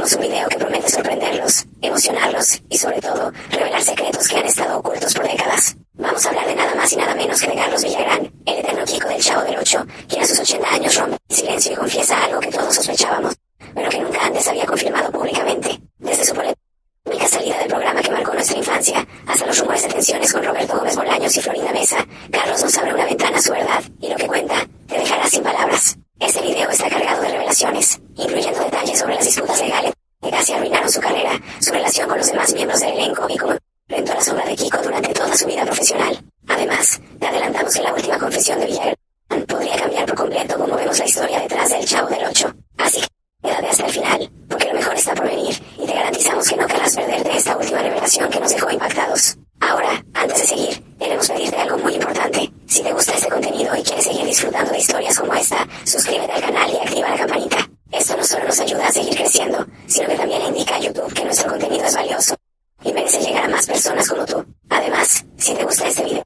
Tenemos un video que promete sorprenderlos, emocionarlos y sobre todo, revelar secretos que han estado ocultos por décadas. Vamos a hablar de nada más y nada menos que de Carlos Villagrán, el eterno Kiko del Chavo del Ocho, quien a sus 80 años rompe el silencio y confiesa algo que todos sospechábamos, pero que nunca antes había confirmado públicamente. Desde su polémica salida del programa que marcó nuestra infancia, hasta los rumores de tensiones con Roberto Gómez Bolaños y Florinda Mesa, Carlos nos abre una ventana a su verdad, y lo que cuenta, te dejará sin palabras. Este video está cargado de revelaciones, incluyendo detalles sobre las disputas legales que casi arruinaron su carrera, su relación con los demás miembros del elenco y cómo enfrentó la sombra de Kiko durante toda su vida profesional. Además, te adelantamos que la última confesión de Villagrán podría cambiar por completo cómo vemos la historia detrás del Chavo del Ocho. Así que quédate hasta el final, porque lo mejor está por venir, y te garantizamos que no querrás perderte esta última revelación que nos dejó impactados. Ahora, antes de seguir, queremos pedirte algo muy importante. Si te gusta este contenido y quieres seguir disfrutando de historias como esta, suscríbete al canal y activa la campanita. Esto no solo nos ayuda a seguir creciendo, sino que también le indica a YouTube que nuestro contenido es valioso y merece llegar a más personas como tú. Además, si te gusta este video,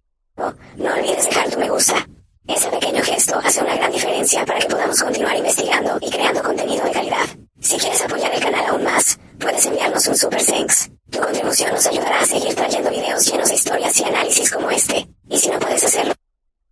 no olvides dejar tu me gusta. Ese pequeño gesto hace una gran diferencia para que podamos continuar investigando y creando contenido de calidad. Si quieres apoyar el canal aún más, puedes enviarnos un super thanks. Tu contribución nos ayudará a seguir trayendo videos llenos de historias y análisis como este. Y si no puedes hacerlo,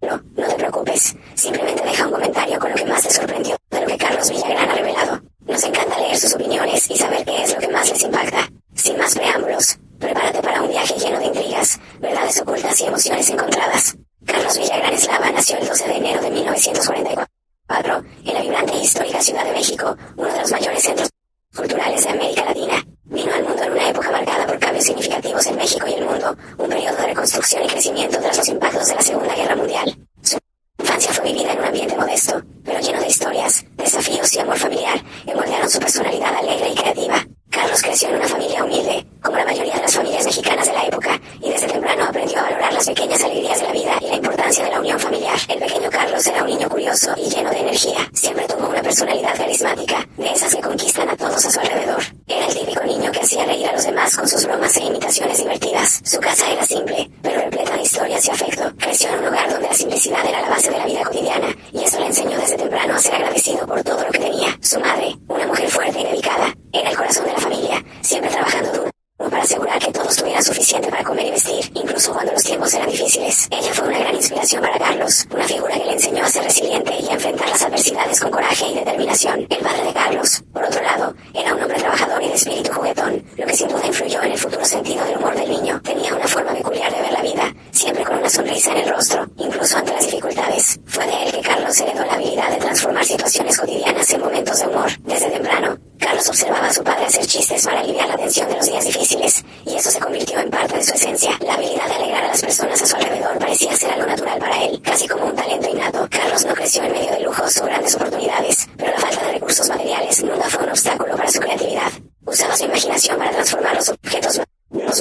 no te preocupes. Simplemente deja un comentario con lo que más te sorprendió de lo que Carlos Villagrán ha revelado. Nos encanta leer sus opiniones y saber qué es lo que más les impacta. Sin más preámbulos, prepárate para un viaje lleno de intrigas, verdades ocultas y emociones encontradas. Carlos Villagrán Eslava nació el 12 de enero de 1944 en la vibrante e histórica Ciudad de México, uno de los mayores centros culturales de América Latina. Vino al mundo en una época marcada por cambios significativos en México y el mundo, un periodo de reconstrucción y crecimiento tras los impactos de la Segunda Guerra Mundial. Su infancia fue vivida en un ambiente modesto, pero lleno de historias, desafíos y amor familiar, que moldearon su personalidad alegre y creativa. Carlos creció en una familia humilde, como la mayoría de las familias mexicanas de la época, y desde temprano aprendió a valorar las pequeñas alegrías de la vida y la importancia de la unión familiar. El pequeño Carlos era un niño curioso y lleno de energía. Siempre tuvo una personalidad carismática, de esas que conquistan a todos a su alrededor. Era el típico niño que hacía reír a los demás con sus bromas e imitaciones divertidas. Su casa era simple, pero repleta de historias y afecto. Creció en un hogar donde la simplicidad era la base de la vida cotidiana, y eso le enseñó desde temprano a ser agradecido por todo lo que tenía. Su madre, una mujer fuerte y dedicada, era el corazón de la familia, siempre trabajando duro para asegurar que todos tuvieran suficiente para comer y vestir, incluso cuando los tiempos eran difíciles. Ella fue una gran inspiración para Carlos, una figura que le enseñó a ser resiliente y a enfrentar las adversidades con coraje y determinación. El padre de Carlos, por otro lado, era un hombre trabajador y de espíritu juguetón, lo que sin duda influyó en el futuro sentido del humor del niño. Tenía una forma peculiar de ver la vida, siempre con una sonrisa en el rostro, incluso ante las dificultades. Fue de él que Carlos heredó la habilidad de transformar situaciones cotidianas en momentos de humor. Desde temprano, Carlos observaba a su padre hacer chistes para aliviar la tensión de los días difíciles, y eso se convirtió en parte de su esencia. La habilidad de alegrar a las personas a su alrededor parecía ser algo natural para él, casi como un talento innato. Carlos no creció en medio de lujos o grandes oportunidades, pero la falta de recursos materiales nunca fue un obstáculo para su creatividad. Usaba su imaginación para transformar los objetos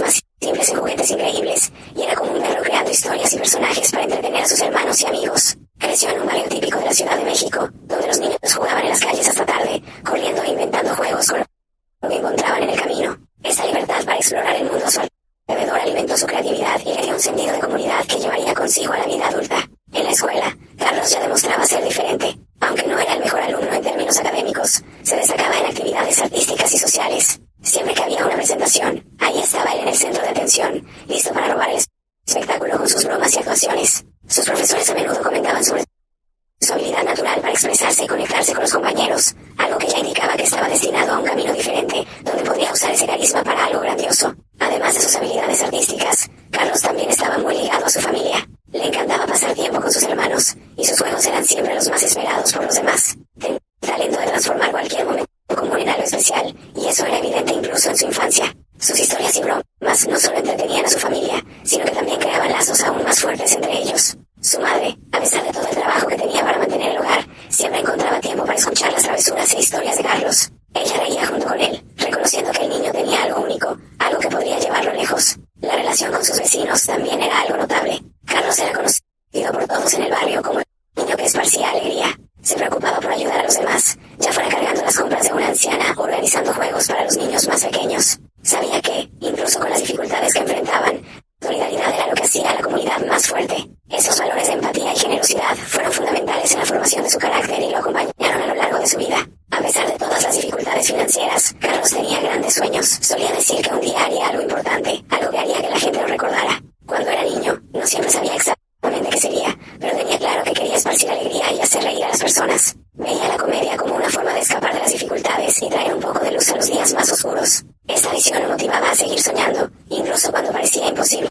más simples en juguetes increíbles, y era como un perro creando historias y personajes para entretener a sus hermanos y amigos. Creció en un barrio típico de la Ciudad de México, donde los niños jugaban en las calles hasta tarde, corriendo e inventando juegos con lo que encontraban en el camino. Esa libertad para explorar el mundo a su alrededor alimentó su creatividad y le dio un sentido de comunidad que llevaría consigo a la vida adulta. En la escuela, Carlos ya demostraba ser diferente. Aunque no era el mejor alumno en términos académicos, se destacaba en actividades artísticas y sociales. Siempre que había una presentación, ahí estaba él en el centro de atención, listo para robar el espectáculo con sus bromas y actuaciones. Sus profesores a menudo comentaban sobre su habilidad natural para expresarse y conectarse con los compañeros, algo que ya indicaba que estaba destinado a un camino diferente, donde podría usar ese carisma para algo grandioso. Además de sus habilidades artísticas, Carlos también estaba muy ligado a su familia. Le encantaba pasar tiempo con sus hermanos, y sus juegos eran siempre los más esperados por los demás. Tenía el talento de transformar cualquier momento común en algo especial, y eso era evidente incluso en su infancia. Sus historias y bromas no solo entretenían a su familia, sino que también creaban lazos aún más fuertes entre ellos. Su madre, a pesar de todo el trabajo que tenía para mantener el hogar, siempre encontraba tiempo para escuchar las travesuras e historias de Carlos. Ella reía junto con él, reconociendo que el niño tenía algo único, algo que podría llevarlo lejos. La relación con sus vecinos también era algo notable. Carlos era conocido por todos en el barrio como el niño que esparcía alegría. Se preocupaba por ayudar a los demás, ya fuera cargando las compras de una anciana o organizando juegos para los niños más pequeños. Sabía que, incluso con las dificultades que enfrentaban, solidaridad era lo que hacía a la comunidad más fuerte. Esos valores de empatía y generosidad fueron fundamentales en la formación de su carácter y lo acompañaron a lo largo de de su vida. A pesar de todas las dificultades financieras, Carlos tenía grandes sueños. Solía decir que un día haría algo importante, algo que haría que la gente lo recordara. Cuando era niño, no siempre sabía exactamente qué sería, pero tenía claro que quería esparcir alegría y hacer reír a las personas. Veía la comedia como una forma de escapar de las dificultades y traer un poco de luz a los días más oscuros. Esta visión lo motivaba a seguir soñando, incluso cuando parecía imposible.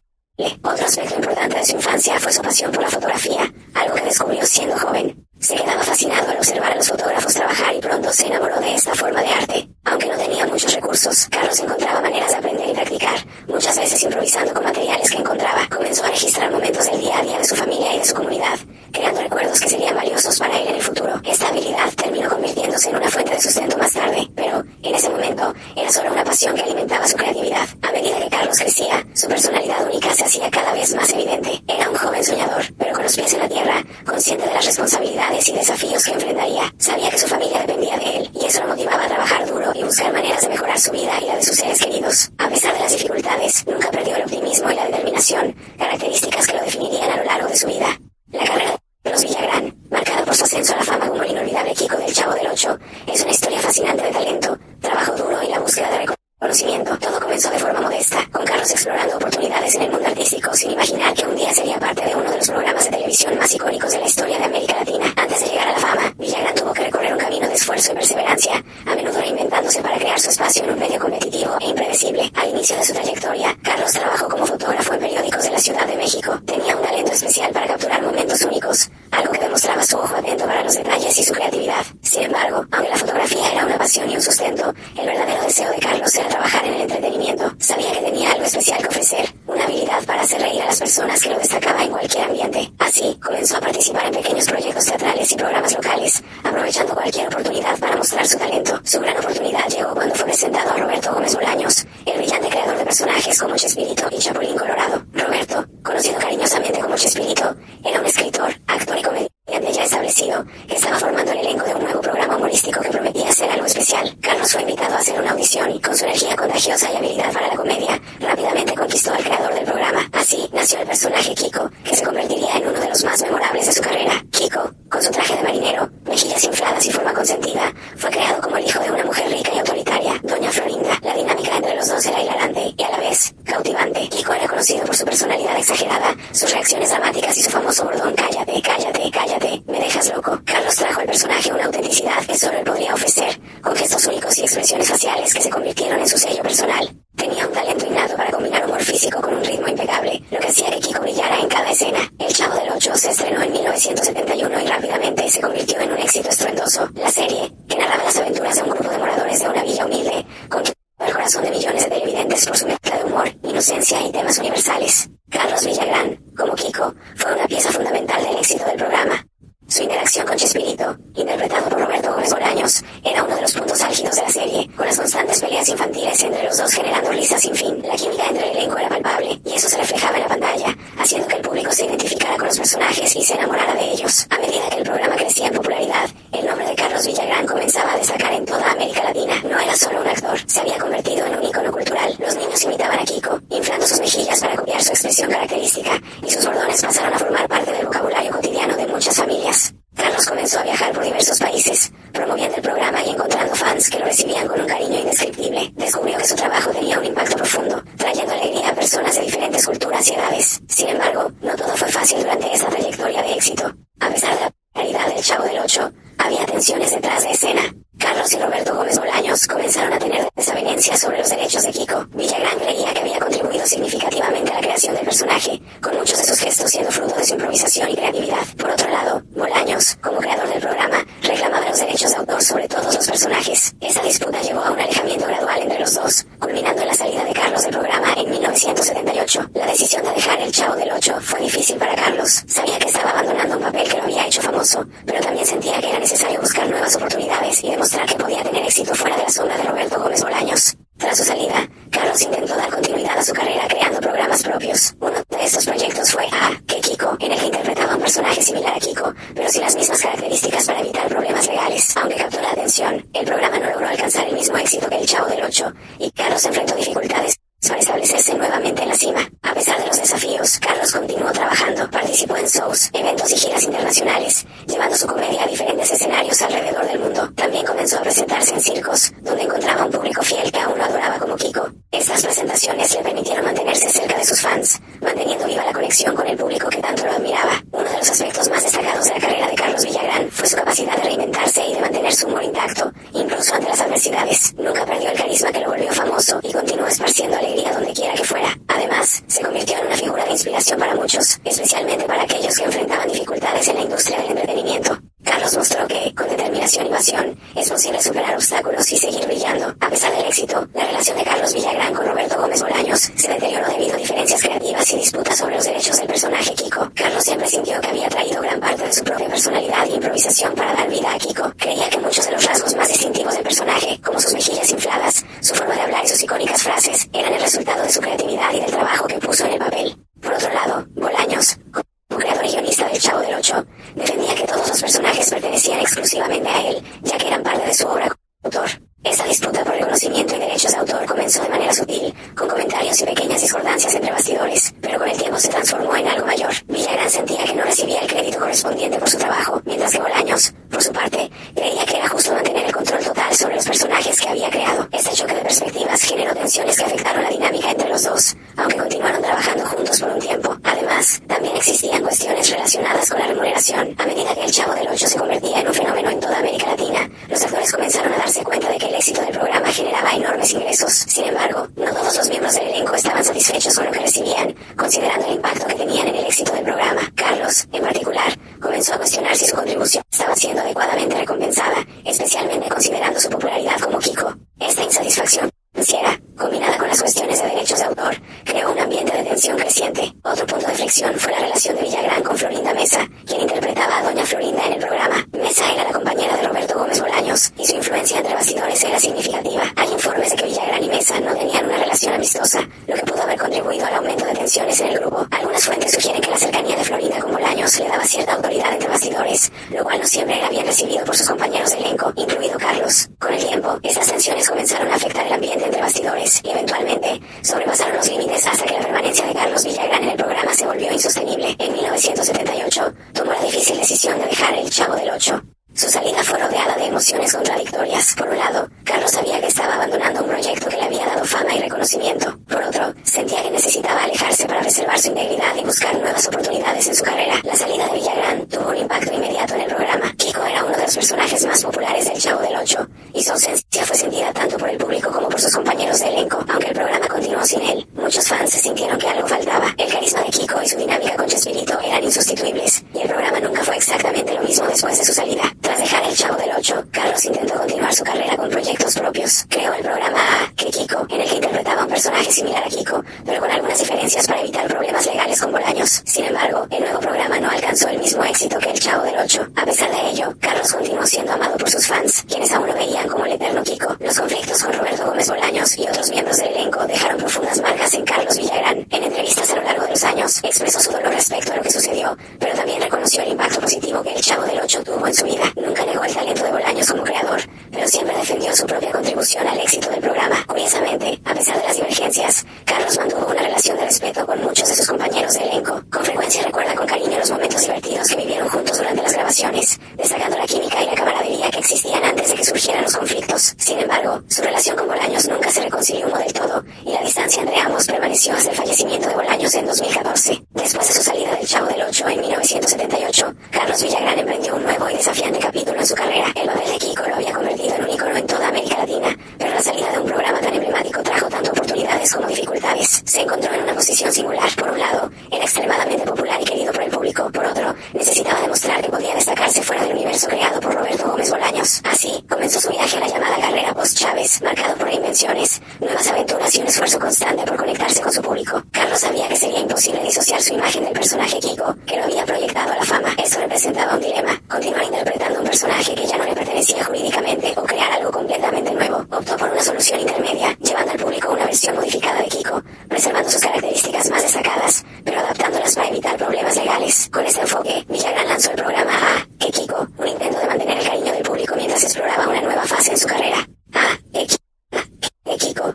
Otro aspecto importante de su infancia fue su pasión por la fotografía, algo que descubrió siendo joven. Se quedaba fascinado al observar a los fotógrafos trabajar y pronto se enamoró de esta forma de arte. Aunque no tenía muchos recursos, Carlos encontraba maneras de aprender y practicar, muchas veces improvisando con materiales que encontraba. Comenzó a registrar momentos del día a día de su familia y de su comunidad, creando recuerdos que serían valiosos para él en el futuro. Esta habilidad terminó convirtiéndose en una fuente de sustento más tarde, pero en ese momento era solo una pasión que alimentaba su creatividad. A medida que Carlos crecía, su personalidad única se hacía cada vez más evidente. Era un joven soñador, pero con los pies en la tierra, consciente de las responsabilidades y desafíos que enfrentaría. Sabía que su familia dependía de él, y eso lo motivaba a trabajar duro y buscar maneras de mejorar su vida y la de sus seres queridos. A pesar de las dificultades, nunca perdió el optimismo y la determinación, características que lo definirían a lo largo de su vida. La carrera de los Villagrán, marcada por su ascenso a la fama como el inolvidable Kiko del Chavo del Ocho, es una historia fascinante de talento, trabajo duro y la búsqueda de reconocimiento. Todo comenzó de forma modesta, con Carlos explorando oportunidades en el mundo artístico sin imaginar que un día sería parte de uno de los programas de televisión más icónicos de la historia de América Latina. Antes de llegar a la fama, Villagrán tuvo que recorrer un camino de esfuerzo y perseverancia, a menudo reinventándose para crear su espacio en un medio competitivo e impredecible. Al inicio de su trayectoria, Carlos trabajó como fotógrafo en periódicos de la Ciudad de México. Tenía un talento especial para capturar momentos únicos, algo que demostraba su ojo atento para los detalles y su creatividad. Sin embargo, aunque la fotografía era una pasión y un sustento, el verdadero deseo de Carlos era trabajar en el entretenimiento. Sabía que tenía algo especial que ofrecer, una habilidad para hacer reír a las personas que lo destacaba en cualquier ambiente. Así, comenzó a participar en pequeños proyectos teatrales y programas locales, aprovechando cualquier oportunidad para mostrar su talento. Su gran oportunidad llegó cuando fue presentado a Roberto Gómez Bolaños, el brillante creador de personajes como Chespirito y Chapulín Colorado. Roberto, conocido cariñosamente como Chespirito, era un escritor, actor y comediante ya establecido, que estaba formando el elenco de un nuevo programa humorístico que prometía ser algo especial. Carlos fue invitado a hacer una audición y, con su energía contagiosa y habilidad para la comedia, rápidamente conquistó al creador del programa. Así nació el personaje Kiko, que se convertiría en uno de los más memorables de su carrera. Kiko, con su traje de marinero, mejillas infladas y forma consentida, fue creado como el hijo de una mujer rica y autoritaria, Doña Florinda. La dinámica entre los dos era hilarante y a la vez cautivante. Kiko era conocido por su personalidad exagerada, sus reacciones dramáticas y su famoso bordón "cállate, cállate, cállate, me dejas loco". Carlos trajo al personaje una autenticidad que solo él podría ofrecer, con gestos únicos y expresiones faciales que se convirtieron en su sello personal. Tenía un talento innato para combinar humor físico con un ritmo impecable, lo que hacía que Kiko brillara en cada escena. El Chavo del Ocho se estrenó en 1971 y rápidamente se convirtió en un éxito estruendoso. La serie, que narraba las aventuras de un grupo de moradores de una villa humilde, conquistó el corazón de millones de televidentes por su mezcla de humor, inocencia y temas universales. Carlos Villagrán, como Kiko, fue una pieza fundamental del éxito del programa. Su interacción con Chespirito, interpretado por Roberto Gómez Bolaños, era uno de los puntos álgidos de la serie, con las constantes peleas infantiles entre los dos generando risas sin fin. La química entre el elenco era palpable, y eso se reflejaba en la pantalla, haciendo que el público se identificara con los personajes y se enamorara de ellos. A medida que el programa crecía en popularidad, el nombre de Carlos Villagrán comenzaba a destacar en toda América Latina. No era solo un actor, se había convertido en un ícono cultural. Los niños imitaban a Kiko, inflando sus mejillas para copiar su expresión característica, y sus bordones pasaron a formar parte del vocabulario cotidiano de muchas familias. Carlos comenzó a viajar por diversos países, promoviendo el programa y encontrando fans que lo recibían con un cariño indescriptible. Descubrió que su trabajo tenía un impacto profundo, trayendo alegría a personas de diferentes culturas y edades. Sin embargo, no todo fue fácil durante esta trayectoria de éxito. A pesar de la popularidad del Chavo del Ocho, había tensiones detrás de escena. Carlos y Roberto Gómez Bolaños comenzaron a tener desavenencias sobre los derechos de Kiko. Villagrán creía que había contribuido significativamente a la creación del personaje, con muchos de sus gestos siendo fruto de su improvisación y creatividad. Por otro lado, Bolaños, como creador del programa, reclamaba los derechos de autor sobre todos los personajes. Esa disputa llevó a un alejamiento gradual entre los dos, culminando en la salida de Carlos del programa en 1978. La decisión de dejar el Chavo del Ocho fue difícil para Carlos. Sabía que estaba abandonando un papel que lo había hecho famoso, pero también sentía que era necesario buscar nuevas oportunidades y demostrar que podía tener éxito fuera de la sombra de Roberto Gómez Bolaños. Tras su salida, Carlos intentó dar continuidad a su carrera creando programas propios. Uno de estos proyectos fue que Kiko, en el que interpretaba un personaje similar a Kiko, pero sin las mismas características para evitar problemas legales. Aunque captó la atención, el programa no logró alcanzar el mismo éxito que el Chavo del Ocho, y Carlos enfrentó dificultades para establecerse nuevamente en la cima. A pesar de los desafíos, Carlos continuó trabajando, participó en shows, eventos y giras internacionales, llevando su comedia a diferentes escenarios alrededor del mundo. También comenzó a presentarse en circos, donde encontraba un público fiel que aún lo adoraba como Kiko. Estas presentaciones le permitieron mantenerse cerca de sus fans, manteniendo viva la conexión con el público que tanto lo admiraba. Uno de los aspectos más destacados de la carrera de Carlos Villagrán fue su capacidad de reinventarse y de mantener su humor intacto, incluso ante las adversidades. Nunca perdió el carisma que lo volvió famoso y continuó esparciendo alegría donde quiera que fuera. Además, se convirtió en una figura de inspiración para muchos, especialmente para aquellos que enfrentaban dificultades en la industria del entretenimiento. Carlos mostró que, con determinación y pasión, es posible superar obstáculos y seguir brillando. A pesar del éxito, la relación de Carlos Villagrán con Roberto Gómez Bolaños se deterioró debido a diferencias creativas y disputas sobre los derechos del personaje Kiko. Carlos siempre sintió que había traído gran parte de su propia personalidad y improvisación para dar vida a Kiko. Creía que muchos de los rasgos más distintivos del personaje, como sus mejillas infladas, su forma de hablar y sus icónicas frases, eran el resultado de su creatividad y del trabajo que puso en el papel. Por otro lado, Bolaños, como creador y guionista del Chavo del Ocho, defendía que todos los personajes pertenecían exclusivamente a él, ya que eran parte de su obra como autor. Esta disputa por reconocimiento y derechos de autor comenzó de manera sutil, con comentarios y pequeñas discordancias entre bastidores, pero con el tiempo se transformó en algo mayor. Villagrán sentía que no recibía el crédito correspondiente por su trabajo, mientras que Bolaños, por su parte, creía que era justo mantener el control total sobre los personajes que había creado. Este choque de perspectivas generó tensiones que afectaron la dinámica entre los dos, aunque continuaron trabajando juntos por un tiempo. Además, también existían cuestiones relacionadas con la remuneración. A medida que el Chavo del Ocho se convertía en un fenómeno en toda América Latina, los actores comenzaron a darse cuenta de que el éxito del programa generaba enormes ingresos. Sin embargo, no todos los miembros del elenco estaban satisfechos con lo que recibían, considerando el impacto que tenían en el éxito del programa. Carlos, en particular, comenzó a cuestionar si su contribución estaba siendo adecuadamente recompensada, especialmente considerando su popularidad como Kiko. Esta insatisfacción financiera, combinada con las cuestiones de derechos de autor, creó un ambiente de tensión creciente. Otro punto de fricción fue la relación de Villagrán con Florinda Mesa, quien interpretaba a Doña Florinda en el programa. Mesa era la compañera de Roberto Gómez Bolaños, y su influencia entre bastidores era significativa. Hay informes de que Villagrán y Mesa no tenían una relación amistosa, lo que pudo haber contribuido al aumento de tensiones en el grupo. Algunas fuentes sugieren que la cercanía de Florinda con Bolaños le daba cierta autoridad entre bastidores, lo cual no siempre era bien recibido por sus compañeros de elenco, incluido Carlos. Con el tiempo, estas tensiones comenzaron a afectar el ambiente entre bastidores y eventualmente sobrepasaron los límites hasta que la permanencia de Carlos Villagrán en el programa se volvió insostenible. En 1978 tomó la difícil decisión de dejar el Chavo del Ocho. Su salida fue rodeada de emociones contradictorias. Por un lado, Carlos sabía que estaba abandonando un proyecto que le había dado fama y reconocimiento. Por otro, sentía que necesitaba alejarse para preservar su integridad y buscar nuevas oportunidades en su carrera. La salida de Villagrán tuvo un impacto inmediato en el programa. Kiko era uno de los personajes más populares del Chavo del Ocho, y su ausencia fue sentida tanto por el público como por sus compañeros de elenco. Aunque el programa continuó sin él, muchos fans se sintieron que algo faltaba. El carisma de Kiko y su dinámica con Chespirito eran insustituibles, y el programa nunca fue exactamente lo mismo después de su salida. Tras dejar el Chavo del Ocho, Carlos intentó continuar su carrera con proyectos propios. Creó el programa Que Kiko, en el que interpretaba a un personaje similar a Kiko, pero con algunas diferencias para evitar problemas legales con Bolaños. Sin embargo, el nuevo programa no alcanzó el mismo éxito que el Chavo del Ocho. A pesar de ello, Carlos continuó siendo amado por sus fans, quienes aún lo veían como el eterno Kiko. Los conflictos con Roberto Gómez Bolaños y otros miembros del elenco dejaron profundas marcas en Carlos Villagrán. En entrevistas a lo largo de los años, expresó su dolor respecto a lo que sucedió, pero también reconoció el impacto positivo que el Chavo del Ocho tuvo en su vida. Nunca negó el talento de Bolaños como creador, pero siempre defendió su propia contribución al éxito del programa. Curiosamente, a pesar de las divergencias, Carlos mantuvo una relación de respeto con muchos de sus compañeros de elenco. Con frecuencia recuerda con cariño los momentos divertidos que vivieron juntos durante las grabaciones, destacando la química y la camaradería que existían antes de que surgieran los conflictos. Sin embargo, su relación con Bolaños nunca se reconcilió del todo, y la distancia entre ambos permaneció hasta el fallecimiento de Bolaños en 2014. Después de su salida del Chavo del Ocho en 1978, Carlos Villagrán emprendió un nuevo y desafiante capítulo en su carrera. El papel de Kiko lo había convertido en un ícono en toda América Latina, pero la salida de un programa tan emblemático trajo tanto oportunidades como dificultades. Se encontró en una posición singular. Por un lado, era extremadamente popular y querido por el público. Por otro, necesitaba demostrar que podía destacarse fuera del universo creado por Roberto Gómez Bolaños. Así, comenzó su viaje a la llamada carrera post-Chávez, marcado por reinvenciones, nuevas aventuras y un esfuerzo constante por conectarse con su público. Carlos sabía que sería imposible disociar su imagen del personaje Kiko, que lo había proyectado a la fama. Eso representaba un dilema: continuar interpretando un personaje que ya no le pertenecía jurídicamente o crear algo completamente nuevo. Optó por una solución intermedia, llevando al público una versión modificada de Kiko, preservando sus características más destacadas, pero adaptándolas para evitar problemas legales. Con este enfoque, Villagrán lanzó el programa A Que Kiko, un intento de mantener el cariño del público mientras exploraba una nueva fase en su carrera. A Que Kiko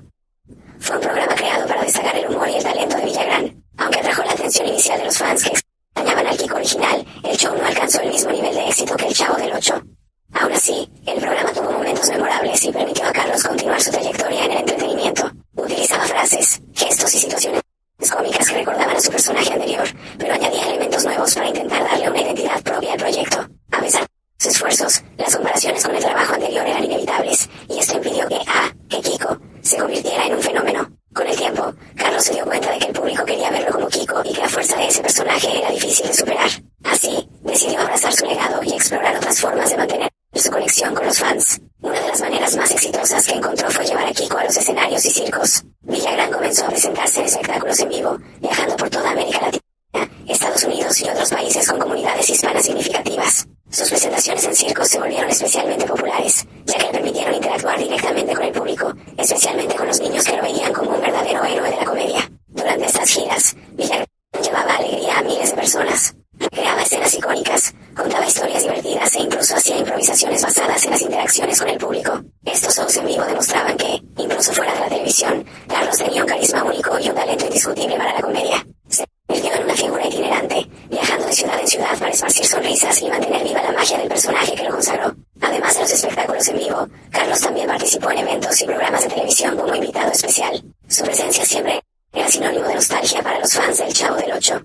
fue un programa creado para destacar el humor y el talento de Villagrán. Aunque atrajo la atención inicial de los fans que extrañaban al Kiko original, el show no alcanzó el mismo nivel de éxito que el Chavo del Ocho. Aún así, el programa tuvo momentos memorables y permitió a Carlos continuar su trayectoria en el entretenimiento. Utilizaba frases, gestos y situaciones cómicas que recordaban a su personaje anterior, pero añadía elementos nuevos para intentar darle una identidad propia al proyecto. A pesar de sus esfuerzos, las comparaciones con el trabajo anterior eran inevitables, y esto impidió que Kiko se convirtiera en un fenómeno. Con el tiempo, Carlos se dio cuenta de que el público quería verlo como Kiko y que la fuerza de ese personaje era difícil de superar. Así, decidió abrazar su legado y explorar otras formas de mantener su conexión con los fans. Una de las maneras más exitosas que encontró fue llevar a Kiko a los escenarios y circos. Villagrán comenzó a presentarse en espectáculos en vivo, viajando por toda América Latina, Estados Unidos y otros países con comunidades hispanas significativas. Sus presentaciones en circos se volvieron especialmente populares, ya que le permitieron interactuar directamente con el público, especialmente con los niños que lo veían como un verdadero héroe de la comedia. Durante estas giras, Villagrán llevaba alegría a miles de personas. Creaba escenas icónicas, contaba historias divertidas e incluso hacía improvisaciones basadas en las interacciones con el público. Estos shows en vivo demostraban que, incluso fuera de la televisión, Carlos tenía un carisma único y un talento indiscutible para la comedia. Se convirtió en una figura itinerante, viajando de ciudad en ciudad para esparcir sonrisas y mantener viva la magia del personaje que lo consagró. Además de los espectáculos en vivo, Carlos también participó en eventos y programas de televisión como invitado especial. Su presencia siempre era sinónimo de nostalgia para los fans del Chavo del Ocho.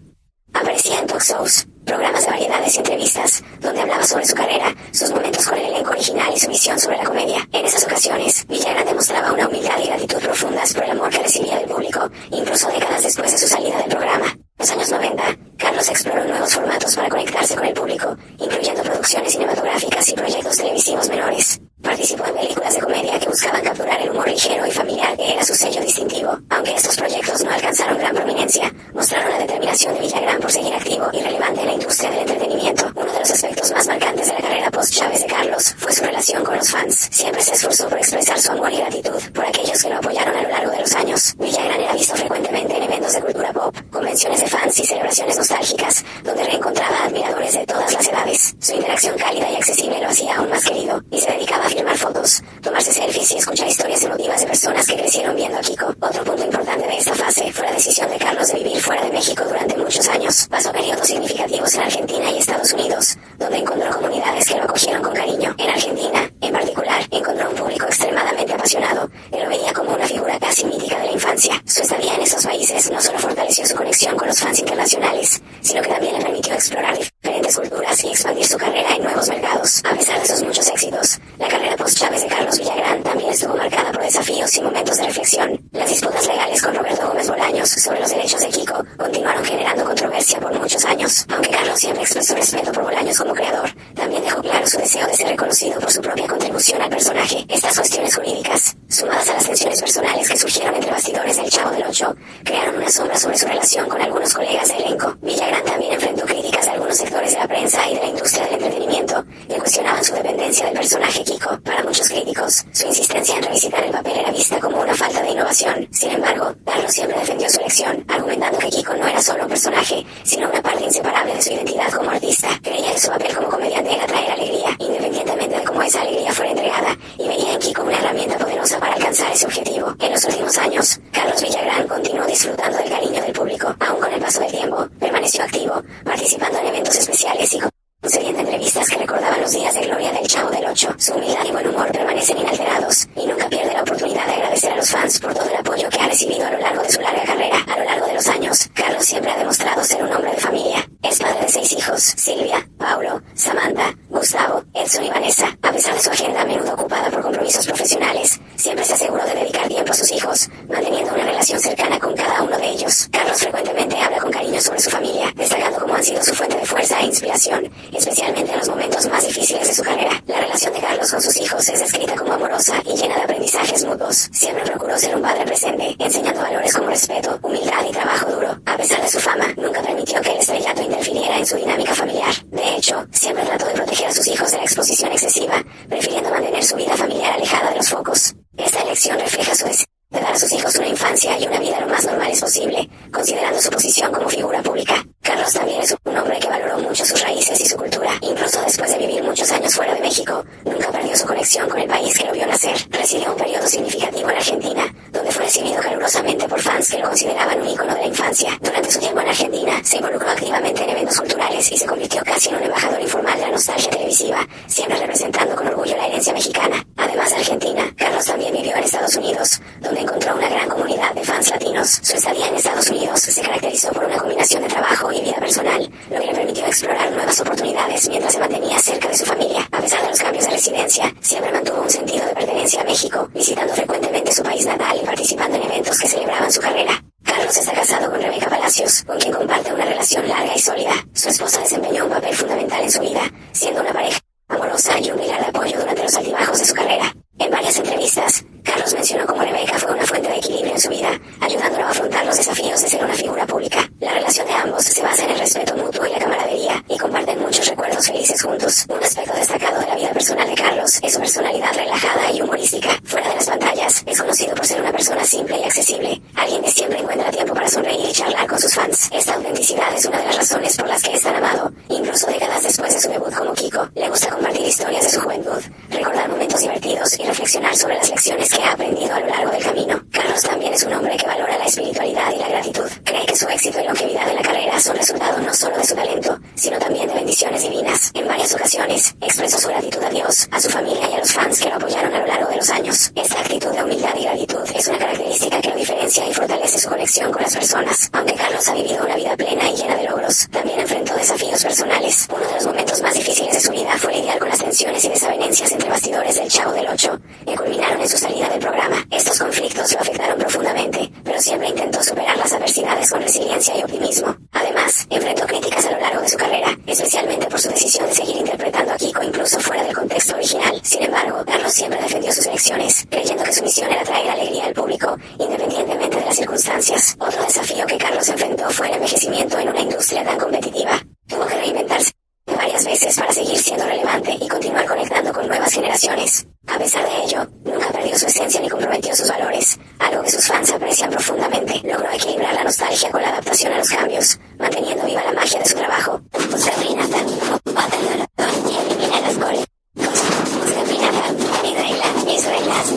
Aparecía en talk shows, programas de variedades y entrevistas, donde hablaba sobre su carrera, sus momentos con el elenco original y su visión sobre la comedia. En esas ocasiones, Villagrán demostraba una humildad y gratitud profundas por el amor que recibía del público, incluso décadas después de su salida del programa. En los años 90, Carlos exploró nuevos formatos para conectarse con el público, incluyendo producciones cinematográficas y proyectos televisivos menores. Participó en películas de comedia que buscaban capturar el humor ligero y familiar que era su sello distintivo. Aunque estos proyectos no alcanzaron gran prominencia, mostraron la determinación de Villagrán por seguir activo y relevante en la industria del entretenimiento. Uno de los aspectos más marcantes de la carrera post-Chávez de Carlos fue su relación con los fans. Siempre se esforzó por expresar su amor y gratitud por aquellos que lo apoyaron a lo largo de los años. Villagrán era visto frecuentemente en eventos de cultura pop, convenciones de fans y celebraciones nostálgicas, donde reencontraba admiradores de todas las edades. Su interacción cálida y accesible lo hacía aún más querido, y se dedicaba a firmar fotos, tomarse selfies y escuchar historias emotivas de personas que crecieron viendo a Kiko. Otro punto importante de esta fase fue la decisión de Carlos de vivir fuera de México durante muchos años. Pasó periodos significativos en Argentina y Estados Unidos, donde encontró comunidades que lo acogieron con cariño. En Argentina, en particular, encontró un público extremadamente apasionado, que lo veía como una figura casi mítica de la infancia. Su estadía en esos países no solo fortaleció su conexión con los fans internacionales, sino que también le permitió explorar diferentes culturas y expandir su carrera en nuevos mercados. A pesar de sus muchos éxitos, la carrera post-Chávez de Carlos Villagrán también estuvo marcada por desafíos y momentos de reflexión. Las disputas legales con Roberto Gómez Bolaños sobre los derechos de Kiko continuaron generando controversia por muchos años. Aunque Carlos siempre expresó respeto por Bolaños como creador, también dejó claro su deseo de ser reconocido por su propia contribución al personaje. Estas cuestiones jurídicas, sumadas a las tensiones personales que surgieron entre bastidores del Chavo del Ocho, crearon una sombra sobre su relación con algunos colegas de elenco. Villagrán también enfrentó críticas de algunos sectores de la prensa y de la industria del entretenimiento, que cuestionaban su dependencia del personaje Kiko. Para muchos críticos, su insistencia en revisitar el papel era vista como una falta de innovación. Sin embargo, Carlos siempre defendió su elección, argumentando que Kiko no era solo un personaje, sino una parte inseparable de su identidad como artista. Creía que su papel como comediante era traer alegría, independientemente de cómo esa alegría fuera entregada, y veía en Kiko una herramienta poderosa para alcanzar ese objetivo. En los últimos años, Carlos Villagrán continuó disfrutando del cariño del público. Aún con el paso del tiempo, permaneció activo, participando en eventos especiales y concediendo entrevistas que recordaban los días de gloria del Chavo del Ocho. Su humildad y buen humor permanecen inalterados, y nunca pierde la oportunidad de agradecer a los fans por todo el apoyo que ha recibido a lo largo de su larga carrera. A lo largo de los años, Carlos siempre ha demostrado ser un hombre de familia. Es padre de 6 hijos: Silvia, Paulo, Samantha, Gustavo, Edson y Vanessa. A pesar de su agenda a menudo ocupada por compromisos profesionales, siempre se aseguró de dedicar tiempo a sus hijos, manteniendo una relación cercana con cada uno de ellos. Carlos frecuentemente habla con cariño sobre su familia, destacando cómo han sido su fuente de fuerza e inspiración, especialmente en los momentos más difíciles de su carrera. La relación de Carlos con sus hijos es descrita como amorosa y llena de aprendizajes mutuos. Siempre procuró ser un padre presente, enseñando valores como respeto, humildad y trabajo duro. A pesar de su fama, nunca permitió que el estrellato interfiriera en su dinámica familiar. De hecho, siempre trató de proteger a sus hijos de la exposición excesiva, prefiriendo mantener su vida familiar alejada de los focos. Esta elección refleja su deseo de dar a sus hijos una infancia y una vida lo más normales posible, considerando su posición como figura pública. Carlos también es un hombre que valoró mucho sus raíces y su cultura. Incluso después de vivir muchos años fuera de México, nunca perdió su conexión con el país que lo vio nacer. Residió un periodo significativo en Argentina, donde fue recibido calurosamente por fans que lo consideraban un ícono de la infancia. Durante su tiempo en Argentina, se involucró activamente en eventos culturales y se convirtió casi en un embajador informal de la nostalgia televisiva, siempre representando con orgullo la herencia mexicana. Además de Argentina, Carlos también vivió en Estados Unidos, donde encontró una gran comunidad de fans latinos. Su estadía en Estados Unidos se caracterizó por una combinación de trabajo y vida personal, lo que le permitió explorar nuevas oportunidades mientras se mantenía cerca de su familia. A pesar de los cambios de residencia, siempre mantuvo un sentido de pertenencia a México, visitando frecuentemente su país natal y participando en eventos que celebraban su carrera. Carlos está casado con Rebeca Palacios, con quien comparte una relación larga y sólida. Su esposa desempeñó un papel fundamental en su vida, siendo una pareja amorosa y un pilar de apoyo durante los altibajos de su carrera. En varias entrevistas, Carlos mencionó cómo Rebeca fue una fuente de equilibrio en su vida, ayudándolo a afrontar los desafíos de ser una figura pública. La relación de ambos se basa en el respeto mutuo y la camaradería, y comparten muchos recuerdos felices juntos. Un aspecto destacado de la vida personal de Carlos es su personalidad relajada y humorística. Fuera de las pantallas, es conocido por ser una persona simple y accesible, alguien que siempre encuentra tiempo para sonreír y charlar con sus fans. Esta autenticidad es una de las razones por las que es tan amado, incluso décadas después de su debut como Kiko. Le gusta compartir historias de su juventud, recordar momentos divertidos y reflexionar sobre las lecciones que ha aprendido a lo largo del camino. Carlos también es un hombre que valora la espiritualidad y la gratitud. Cree que su éxito y longevidad en la carrera son resultado no solo de su talento, sino también de bendiciones divinas. En varias ocasiones, expresó su gratitud a Dios, a su familia y a los fans que lo apoyaron a lo largo de los años. Esta actitud de humildad y gratitud es una característica que lo diferencia y fortalece su conexión con las personas. Aunque Carlos ha vivido una vida plena y llena de logros, también enfrentó desafíos personales. Uno de los momentos más difíciles de su vida fue lidiar con las tensiones y desavenencias entre bastidores del Chavo del Ocho, que culminaron en su salida del programa. Estos conflictos lo afectaron profundamente, pero siempre intentó superar las adversidades con resiliencia y optimismo. Además, enfrentó críticas a lo largo de su carrera, especialmente por su decisión de seguir interpretando a Kiko incluso fuera del contexto original. Sin embargo, Carlos siempre defendió sus elecciones, creyendo que su misión era traer alegría al público, independientemente de las circunstancias. Otro desafío que Carlos enfrentó fue el envejecimiento en una industria tan competitiva. Tuvo que reinventarse varias veces para seguir siendo relevante y continuar conectando con nuevas generaciones. A pesar de ello, nunca perdió su esencia ni comprometió sus valores, algo que sus fans aprecian profundamente. Logró equilibrar la nostalgia con la adaptación a los cambios, manteniendo viva la magia de su trabajo. Busca Pinata, y elimina las goles. Busca Pinata, mi regla, mis reglas.